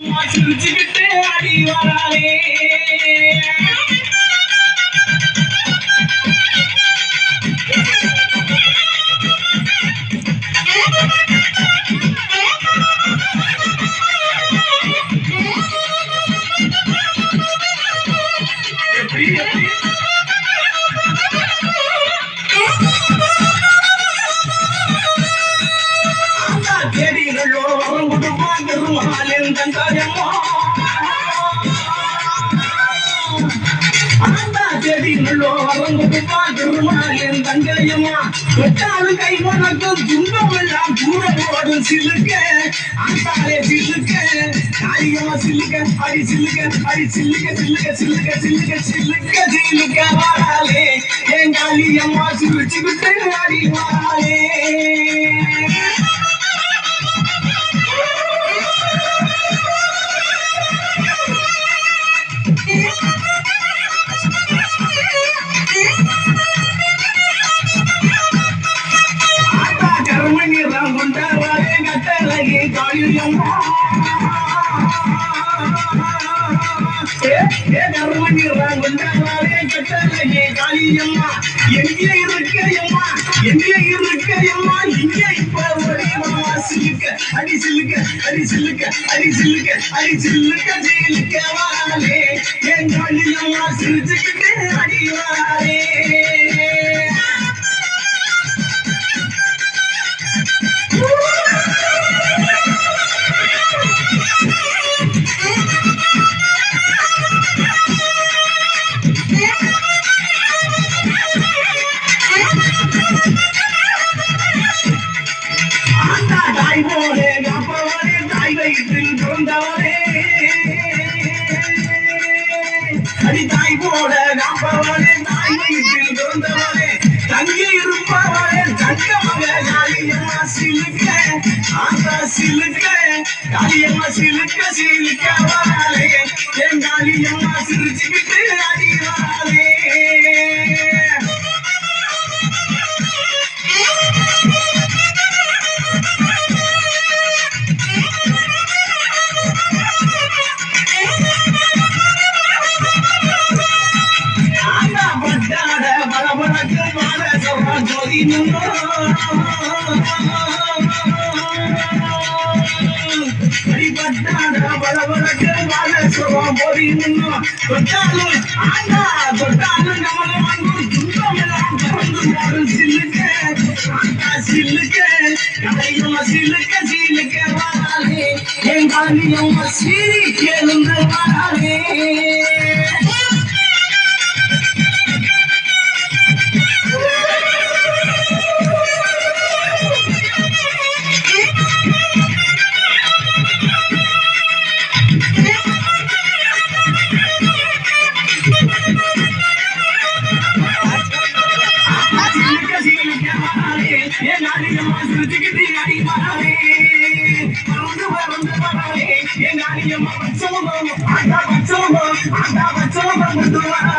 சிரிச்சுக்கிட்டு அடி வரானே தங்கையம்மா வெட்டாலும் கை வணக்கம் துன்பம் எல்லாம் கூட ஓடும் சிலுக்க ஆத்தாலே சிலுக்க காரியமா சிலுக்க அடி சிலுக்க அடி சில்லுக்க சில்லுக்க சில்லுக்க சில்லுக்க சில்லுக்க சில்லுக்க வாராலே என் காளியம்மா சிரிச்சுக்கிட்டு அடி வாராலே காளியம்மா எங்கே இருக்கையம்மா எங்கே இருக்கையம்மா இங்கே இப்ப சிலுக்க அடி சிலுக்க அடி சிலுக்க அடி சிலுக்க அடி சிலுக்க சிலுக்க வாராலே என் காளியம்மா சிரிச்சுக்கிட்டு அடி வாராலே காளியம்மா சிலுக்க சிலுக்க வாராலே என் காளியம்மா சிரிச்சுக்கிட்டு அடி வாராலே பட்டாட பலபலக்கு மாற சொல்ற ஜோதி தொட்டாலும் ஆண்டா தொட்டாலும் நம்மள வந்து துன்பம் எல்லாம் திறந்து போடும் சில்லுக்க ஆண்டா சில்லுக்க கடையம்மா சில்லுக்க சில்லுக்க வாராலே என் காளியம்மா சீரி எழுந்து வாராலே I'm